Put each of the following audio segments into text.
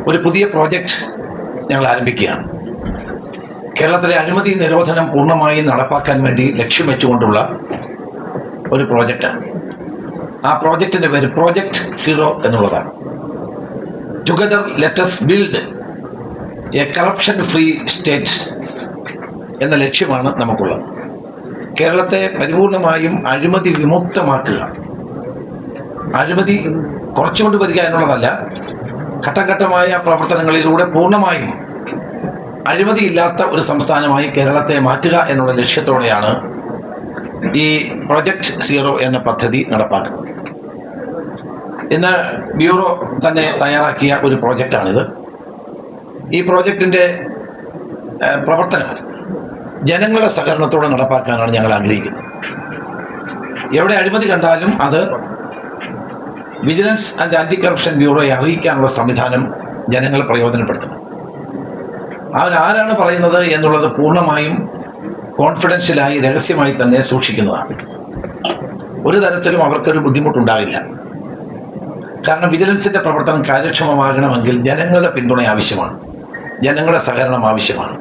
ഒരു പുതിയ പ്രോജക്റ്റ് ഞങ്ങൾ ആരംഭിക്കുകയാണ്. കേരളത്തിലെ അഴിമതി നിരോധനം പൂർണ്ണമായും നടപ്പാക്കാൻ വേണ്ടി ലക്ഷ്യം വെച്ചുകൊണ്ടുള്ള ഒരു പ്രോജക്റ്റാണ്. ആ പ്രോജക്റ്റിൻ്റെ പേര് പ്രോജക്റ്റ് സീറോ എന്നുള്ളതാണ്. Together let's build A corruption free state എന്ന ലക്ഷ്യമാണ് നമുക്കുള്ളത്. കേരളത്തെ പരിപൂർണമായും അഴിമതി വിമുക്തമാക്കുക. അഴിമതി കുറച്ചുകൊണ്ട് വരിക എന്നുള്ളതല്ല, ഘട്ടം ഘട്ടമായ പ്രവർത്തനങ്ങളിലൂടെ പൂർണ്ണമായും അഴിമതിയില്ലാത്ത ഒരു സംസ്ഥാനമായി കേരളത്തെ മാറ്റുക എന്നുള്ള ലക്ഷ്യത്തോടെയാണ് ഈ പ്രൊജക്റ്റ് സീറോ എന്ന പദ്ധതി നടപ്പാക്കുന്നത്. ഇന്ന് ബ്യൂറോ തന്നെ തയ്യാറാക്കിയ ഒരു പ്രോജക്റ്റാണിത്. ഈ പ്രോജക്റ്റിൻ്റെ പ്രവർത്തനം ജനങ്ങളുടെ സഹകരണത്തോടെ നടപ്പാക്കാനാണ് ഞങ്ങൾ ആഗ്രഹിക്കുന്നത്. എവിടെ അഴിമതി കണ്ടാലും അത് വിജിലൻസ് ആൻഡ് ആൻറ്റി കറപ്ഷൻ ബ്യൂറോയെ അറിയിക്കാനുള്ള സംവിധാനം ജനങ്ങൾ പ്രയോജനപ്പെടുത്തണം. അവരാരാണ് പറയുന്നത് എന്നുള്ളത് പൂർണ്ണമായും കോൺഫിഡൻഷ്യലായി രഹസ്യമായി തന്നെ സൂക്ഷിക്കുന്നതാണ്. ഒരു തരത്തിലും അവർക്കൊരു ബുദ്ധിമുട്ടുണ്ടാകില്ല. കാരണം വിജിലൻസിൻ്റെ പ്രവർത്തനം കാര്യക്ഷമമാകണമെങ്കിൽ ജനങ്ങളുടെ പിന്തുണ ആവശ്യമാണ്, ജനങ്ങളുടെ സഹകരണം ആവശ്യമാണ്.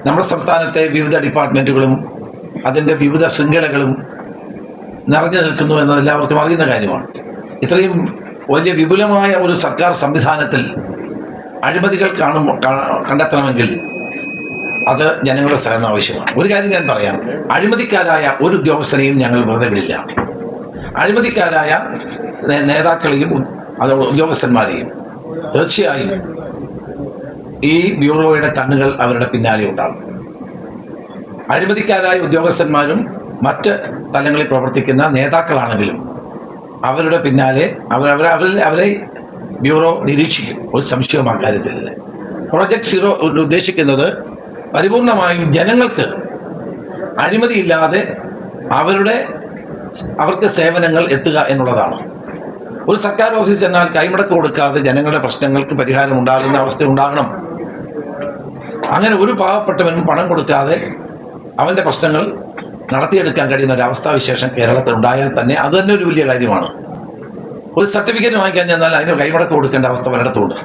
നമ്മുടെ സംസ്ഥാനത്തെ വിവിധ ഡിപ്പാർട്ട്മെൻറ്റുകളും അതിൻ്റെ വിവിധ ശൃംഖലകളും നിറഞ്ഞു നിൽക്കുന്നു എന്നത് എല്ലാവർക്കും അറിയുന്ന കാര്യമാണ്. ഇത്രയും വലിയ വിപുലമായ ഒരു സർക്കാർ സംവിധാനത്തിൽ അഴിമതികൾ കണ്ടെത്തണമെങ്കിൽ അത് ജനങ്ങളുടെ സഹകരണം ആവശ്യമാണ്. ഒരു കാര്യം ഞാൻ പറയാം, അഴിമതിക്കാരായ ഒരു ഉദ്യോഗസ്ഥനെയും ഞങ്ങൾ വെറുതെ വിടില്ല. അഴിമതിക്കാരായ നേതാക്കളെയും അത് ഉദ്യോഗസ്ഥന്മാരെയും തീർച്ചയായും ഈ ബ്യൂറോയുടെ കണ്ണുകൾ അവരുടെ പിന്നാലെ ഉണ്ടാകും. അഴിമതിക്കാരായ ഉദ്യോഗസ്ഥന്മാരും മറ്റ് തലങ്ങളിൽ പ്രവർത്തിക്കുന്ന നേതാക്കളാണെങ്കിലും അവരുടെ പിന്നാലെ അവരെ ബ്യൂറോ നിരീക്ഷിക്കും. ഒരു സംശയവും ആ കാര്യത്തിലില്ല. പ്രോജക്റ്റ് സീറോ ഉദ്ദേശിക്കുന്നത് പരിപൂർണമായും ജനങ്ങൾക്ക് അഴിമതിയില്ലാതെ അവർക്ക് സേവനങ്ങൾ എത്തുക എന്നുള്ളതാണ്. ഒരു സർക്കാർ ഓഫീസ് ചെന്നാൽ കൈമുടക്ക് കൊടുക്കാതെ ജനങ്ങളുടെ പ്രശ്നങ്ങൾക്ക് പരിഹാരം ഉണ്ടാകുന്ന അവസ്ഥ ഉണ്ടാകണം. അങ്ങനെ ഒരു പാവപ്പെട്ടവനും പണം കൊടുക്കാതെ അവൻ്റെ പ്രശ്നങ്ങൾ നടത്തിയെടുക്കാൻ കഴിയുന്ന ഒരവസ്ഥാവിശേഷം കേരളത്തിൽ ഉണ്ടായാൽ തന്നെ അത് തന്നെ ഒരു വലിയ കാര്യമാണ്. ഒരു സർട്ടിഫിക്കറ്റ് വാങ്ങിക്കാൻ ചെന്നാൽ അതിന് കൈമുടക്ക് കൊടുക്കേണ്ട അവസ്ഥ പലയിടത്തുണ്ട്.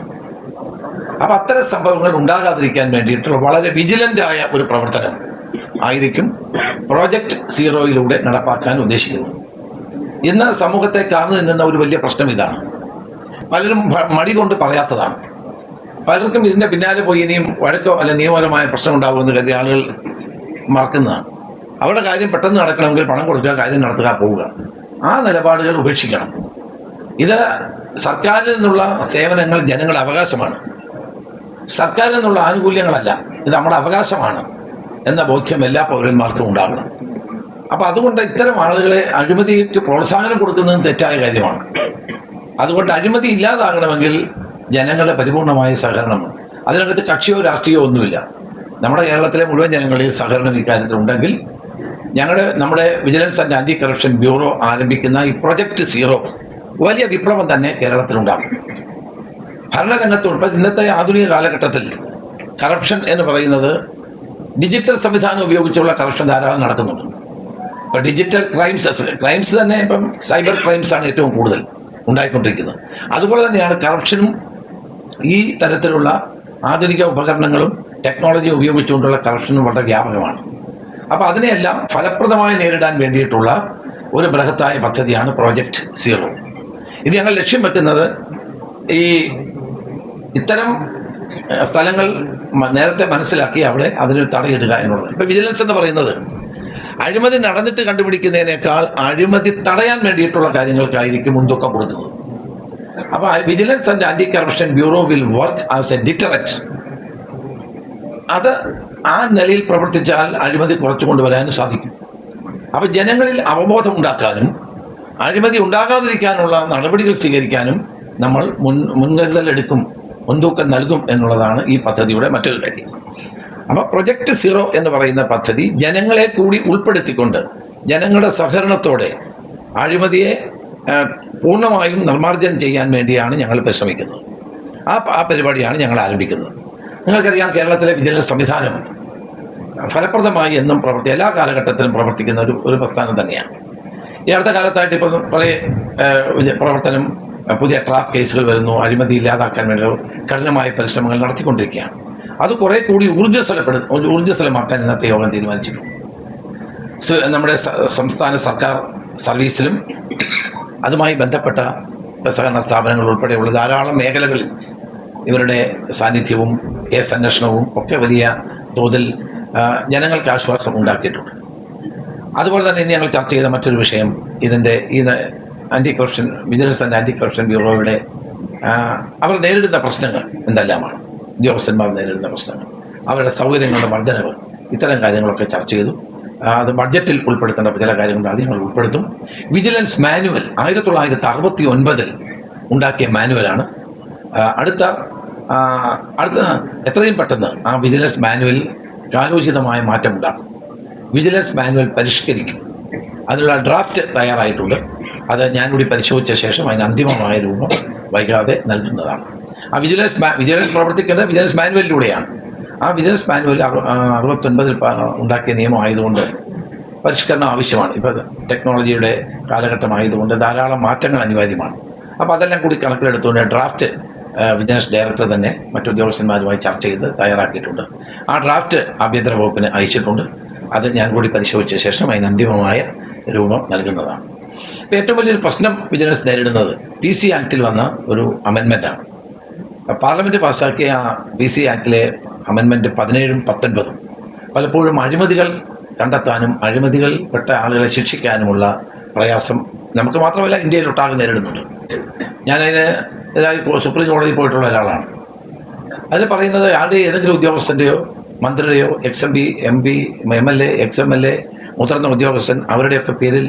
അപ്പം അത്തരം സംഭവങ്ങൾ ഉണ്ടാകാതിരിക്കാൻ വേണ്ടിയിട്ടുള്ള വളരെ വിജിലൻ്റായ ഒരു പ്രവർത്തനം ആയിരിക്കും പ്രോജക്റ്റ് സീറോയിലൂടെ നടപ്പാക്കാൻ ഉദ്ദേശിക്കുന്നത്. ഇന്ന് സമൂഹത്തെ കാർന്നു നിന്നുന്ന ഒരു വലിയ പ്രശ്നം ഇതാണ്. പലരും മടി കൊണ്ട് പറയാത്തതാണ്. പലർക്കും ഇതിൻ്റെ പിന്നാലെ പോയി ഇനിയും വഴക്കോ അല്ലെങ്കിൽ നിയമപരമായ പ്രശ്നം ഉണ്ടാകുമെന്ന് കരുതി ആളുകൾ മറക്കുന്നതാണ്. അവരുടെ കാര്യം പെട്ടെന്ന് നടക്കണമെങ്കിൽ പണം കൊടുക്കുക, കാര്യം നടത്തുക, പോവുക. ആ നിലപാടുകൾ ഉപേക്ഷിക്കണം. ഇത് സർക്കാരിൽ നിന്നുള്ള സേവനങ്ങൾ ജനങ്ങളുടെ അവകാശമാണ്, സർക്കാരിൽ നിന്നുള്ള ആനുകൂല്യങ്ങളല്ല. ഇത് നമ്മുടെ അവകാശമാണ് എന്ന ബോധ്യം എല്ലാ പൗരന്മാർക്കും ഉണ്ടാകും. അപ്പോൾ അതുകൊണ്ട് ഇത്തരം ആളുകളെ അഴിമതിക്ക് പ്രോത്സാഹനം കൊടുക്കുന്നതും തെറ്റായ കാര്യമാണ്. അതുകൊണ്ട് അഴിമതി ഇല്ലാതാകണമെങ്കിൽ ജനങ്ങളുടെ പരിപൂർണമായ സഹകരണം. അതിനകത്ത് കക്ഷിയോ രാഷ്ട്രീയമോ ഒന്നുമില്ല. നമ്മുടെ കേരളത്തിലെ മുഴുവൻ ജനങ്ങളുടെയും സഹകരണം ഇക്കാര്യത്തിൽ ഉണ്ടെങ്കിൽ നമ്മുടെ vigilance and anti corruption bureau ആരംഭിക്കുന്ന ഈ പ്രൊജക്റ്റ് സീറോ വലിയ വിപ്ലവം തന്നെ കേരളത്തിലുണ്ടാകും. ഭരണരംഗത്ത് ഉൾപ്പെടെ ഇന്നത്തെ ആധുനിക കാലഘട്ടത്തിൽ കറപ്ഷൻ എന്ന് പറയുന്നത് ഡിജിറ്റൽ സംവിധാനം ഉപയോഗിച്ചുള്ള കറപ്ഷൻ ധാരാളം നടക്കുന്നുണ്ട്. ഇപ്പോൾ ഡിജിറ്റൽ ക്രൈംസ് തന്നെ ഇപ്പം സൈബർ ക്രൈംസാണ് ഏറ്റവും കൂടുതൽ ഉണ്ടായിക്കൊണ്ടിരിക്കുന്നത്. അതുപോലെ തന്നെയാണ് കറപ്ഷനും. ഈ തരത്തിലുള്ള ആധുനിക ഉപകരണങ്ങളും ടെക്നോളജി ഉപയോഗിച്ചുകൊണ്ടുള്ള കറപ്ഷനും വളരെ വ്യാപകമാണ്. അപ്പോൾ അതിനെയെല്ലാം ഫലപ്രദമായി നേരിടാൻ വേണ്ടിയിട്ടുള്ള ഒരു ബൃഹത്തായ പദ്ധതിയാണ് പ്രോജക്റ്റ് സീറോ. ഇത് ഞങ്ങൾ ലക്ഷ്യം വെക്കുന്നത് ഇത്തരം സ്ഥലങ്ങൾ നേരത്തെ മനസ്സിലാക്കി അതിനൊരു തടയിടുക എന്നുള്ളത്. ഇപ്പോൾ വിജിലൻസ് എന്ന് പറയുന്നത് അഴിമതി നടന്നിട്ട് കണ്ടുപിടിക്കുന്നതിനേക്കാൾ അഴിമതി തടയാൻ വേണ്ടിയിട്ടുള്ള കാര്യങ്ങൾക്കായിരിക്കും മുൻതൂക്കം കൊടുക്കുന്നത്. അപ്പോൾ vigilance and anti corruption bureau will work as a deterrent. അത് ആ നിലയിൽ പ്രവർത്തിച്ചാൽ അഴിമതി കുറച്ചു കൊണ്ടുവരാനും സാധിക്കും. അപ്പോൾ ജനങ്ങളിൽ അവബോധം ഉണ്ടാക്കാനും അഴിമതി ഉണ്ടാകാതിരിക്കാനുള്ള നടപടികൾ സ്വീകരിക്കാനും നമ്മൾ മുൻകരുതലെടുക്കും, മുൻതൂക്കം നൽകും എന്നുള്ളതാണ് ഈ പദ്ധതിയുടെ മറ്റൊരു കാര്യം. അപ്പോൾ പ്രൊജക്റ്റ് സീറോ എന്ന് പറയുന്ന പദ്ധതി ജനങ്ങളെ കൂടി ഉൾപ്പെടുത്തിക്കൊണ്ട് ജനങ്ങളുടെ സഹകരണത്തോടെ അഴിമതിയെ പൂർണ്ണമായും നിർമ്മാർജ്ജനം ചെയ്യാൻ വേണ്ടിയാണ് ഞങ്ങൾ പരിശ്രമിക്കുന്നത്. ആ പരിപാടിയാണ് ഞങ്ങൾ ആരംഭിക്കുന്നത്. നിങ്ങൾക്കറിയാം, കേരളത്തിലെ വിജിലൻസ് സംവിധാനം ഫലപ്രദമായി എന്നും എല്ലാ കാലഘട്ടത്തിലും പ്രവർത്തിക്കുന്ന ഒരു പ്രസ്ഥാനം തന്നെയാണ്. ഈ അടുത്ത കാലത്തായിട്ട് ഇപ്പോൾ പ്രവർത്തനം പുതിയ ട്രാപ്പ് കേസുകൾ വരുന്നു. അഴിമതി ഇല്ലാതാക്കാൻ വേണ്ടി കഠിനമായ പരിശ്രമങ്ങൾ നടത്തിക്കൊണ്ടിരിക്കുകയാണ്. അത് കുറെ കൂടി ഊർജ്ജസ്വലമാക്കാൻ ഇന്നത്തെ യോഗം തീരുമാനിച്ചിട്ടുണ്ട്. നമ്മുടെ സംസ്ഥാന സർക്കാർ സർവീസിലും അതുമായി ബന്ധപ്പെട്ട സഹകരണ സ്ഥാപനങ്ങൾ ഉൾപ്പെടെയുള്ള ധാരാളം മേഖലകളിൽ ഇവരുടെ സാന്നിധ്യവും കേസ് അന്വേഷണവും ഒക്കെ വലിയ തോതിൽ ജനങ്ങൾക്ക് ആശ്വാസം ഉണ്ടാക്കിയിട്ടുണ്ട്. അതുപോലെ തന്നെ ഇന്ന് ഞങ്ങൾ ചർച്ച ചെയ്ത മറ്റൊരു വിഷയം ഇതിൻ്റെ ഈ വിജിലൻസ് ആൻഡ് ആൻറ്റി കറപ്ഷൻ ബ്യൂറോയുടെ അവർ നേരിടുന്ന പ്രശ്നങ്ങൾ എന്തെല്ലാമാണ്, ഉദ്യോഗസ്ഥന്മാർ നേരിടുന്ന പ്രശ്നങ്ങൾ, അവരുടെ സൗകര്യങ്ങളുടെ വർധനവ്, ഇത്തരം കാര്യങ്ങളൊക്കെ ചർച്ച ചെയ്തു. അത് ബഡ്ജറ്റിൽ ഉൾപ്പെടുത്തേണ്ട ചില കാര്യങ്ങളുണ്ട്, അത് ഞങ്ങൾ ഉൾപ്പെടുത്തും. വിജിലൻസ് മാനുവൽ 1969 ഉണ്ടാക്കിയ മാനുവലാണ്. അടുത്ത എത്രയും പെട്ടെന്ന് ആ വിജിലൻസ് മാനുവലിൽ കാലോചിതമായ മാറ്റമുണ്ടാകും. വിജിലൻസ് മാനുവൽ പരിഷ്കരിക്കും. അതിനുള്ള ഡ്രാഫ്റ്റ് തയ്യാറായിട്ടുണ്ട്. അത് ഞാൻ കൂടി പരിശോധിച്ച ശേഷം അതിന് അന്തിമമായ രൂപം വൈകാതെ നൽകുന്നതാണ്. ആ വിജിലൻസ് പ്രവർത്തിക്കേണ്ടത് വിജിലൻസ് മാനുവലിലൂടെയാണ്. ആ വിജിലൻസ് മാനുവൽ 69 ഉണ്ടാക്കിയ നിയമമായതുകൊണ്ട് പരിഷ്കരണം ആവശ്യമാണ്. ഇപ്പോൾ ടെക്നോളജിയുടെ കാലഘട്ടമായതുകൊണ്ട് ധാരാളം മാറ്റങ്ങൾ അനിവാര്യമാണ്. അപ്പോൾ അതെല്ലാം കൂടി കണക്കിലെടുത്തുകൊണ്ട് ഡ്രാഫ്റ്റ് വിജിലൻസ് ഡയറക്ടർ തന്നെ മറ്റുദ്യോഗസ്ഥന്മാരുമായി ചർച്ച ചെയ്ത് തയ്യാറാക്കിയിട്ടുണ്ട്. ആ ഡ്രാഫ്റ്റ് ആഭ്യന്തര വകുപ്പിന് അയച്ചിട്ടുണ്ട്. അത് ഞാൻ കൂടി പരിശോധിച്ച ശേഷം അതിന് അന്തിമമായ രൂപം നൽകുന്നതാണ്. ഇപ്പോൾ ഏറ്റവും വലിയൊരു പ്രശ്നം വിജിലൻസ് നേരിടുന്നത് PC ആക്ടിൽ വന്ന ഒരു അമെൻമെൻറ്റാണ്. പാർലമെൻറ്റ് പാസ്സാക്കിയ PC ആക്ടിലെ അമെൻമെൻറ്റ് 17ഉം 19ഉം പലപ്പോഴും അഴിമതികൾ കണ്ടെത്താനും അഴിമതികൾ പെട്ട ആളുകളെ ശിക്ഷിക്കാനുമുള്ള പ്രയാസം നമുക്ക് മാത്രമല്ല ഇന്ത്യയിലൊട്ടാകെ നേരിടുന്നുണ്ട്. ഞാനതിന് സുപ്രീം കോടതിയിൽ പോയിട്ടുള്ള ഒരാളാണ്. അതിൽ പറയുന്നത് ഏതെങ്കിലും ഉദ്യോഗസ്ഥൻ്റെയോ മന്ത്രിയുടെയോ XMP, MP, MLA, XMLA, മുതിർന്ന ഉദ്യോഗസ്ഥൻ അവരുടെയൊക്കെ പേരിൽ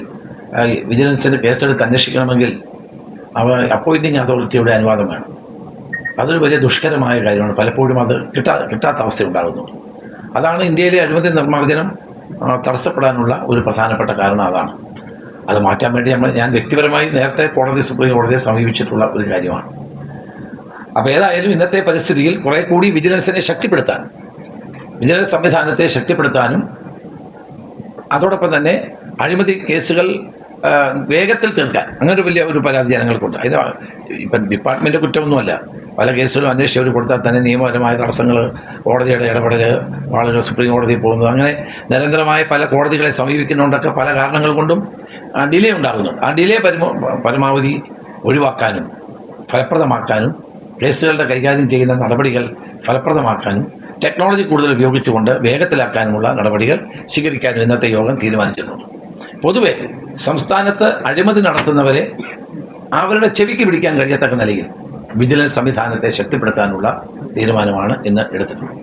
വിജിലൻസിന് കേസെടുത്ത് അന്വേഷിക്കണമെങ്കിൽ അപ്പോയിൻറ്റിംഗ് അതോറിറ്റിയുടെ അനുവാദം വേണം. അതൊരു വലിയ ദുഷ്കരമായ കാര്യമാണ്. പലപ്പോഴും അത് കിട്ടാത്ത അവസ്ഥ ഉണ്ടാകുന്നു. അതാണ് ഇന്ത്യയിലെ അഴിമതി നിർമ്മാർജ്ജനം തടസ്സപ്പെടാനുള്ള ഒരു പ്രധാനപ്പെട്ട കാരണം. അതാണ് അത് മാറ്റാൻ വേണ്ടി ഞാൻ വ്യക്തിപരമായി നേരത്തെ സുപ്രീം കോടതിയെ സമീപിച്ചിട്ടുള്ള ഒരു കാര്യമാണ്. അപ്പോൾ ഏതായാലും ഇന്നത്തെ പരിസ്ഥിതിയിൽ കുറേ കൂടി വിജിലൻസിനെ ശക്തിപ്പെടുത്താൻ, വിജിലൻസ് സംവിധാനത്തെ ശക്തിപ്പെടുത്താനും അതോടൊപ്പം തന്നെ അഴിമതി കേസുകൾ വേഗത്തിൽ തീർക്കാൻ അങ്ങനെ വലിയ ഒരു പരാതി ജനങ്ങൾക്കുണ്ട്. അതിന് ഇപ്പം ഡിപ്പാർട്ട്മെൻറ്റ് കുറ്റമൊന്നുമല്ല. പല കേസുകളും അന്വേഷിച്ച് അവർ കൊടുത്താൽ തന്നെ നിയമപരമായ തടസ്സങ്ങൾ, കോടതിയുടെ ഇടപെടൽ, ആളുകൾ സുപ്രീം കോടതിയിൽ പോകുന്നത്, അങ്ങനെ നിരന്തരമായ പല കോടതികളെ സമീപിക്കുന്നതുകൊണ്ടൊക്കെ പല കാരണങ്ങൾ കൊണ്ടും ഡിലേ ഉണ്ടാകുന്നുണ്ട്. ആ ഡിലേ പരമാവധി ഒഴിവാക്കാനും ഫലപ്രദമാക്കാനും കേസുകളുടെ കൈകാര്യം ചെയ്യുന്ന നടപടികൾ ഫലപ്രദമാക്കാനും ടെക്നോളജി കൂടുതൽ ഉപയോഗിച്ചുകൊണ്ട് വേഗത്തിലാക്കാനുമുള്ള നടപടികൾ സ്വീകരിക്കാനും ഇന്നത്തെ യോഗം തീരുമാനിച്ചിട്ടുണ്ട്. പൊതുവെ സംസ്ഥാനത്ത് അഴിമതി നടത്തുന്നവരെ അവരുടെ ചെവിക്ക് പിടിക്കാൻ കഴിയത്തക്ക നിലയിൽ വിജിലൻസ് സംവിധാനത്തെ ശക്തിപ്പെടുത്താനുള്ള തീരുമാനമാണ് ഇന്ന് എടുത്തിട്ടുള്ളത്.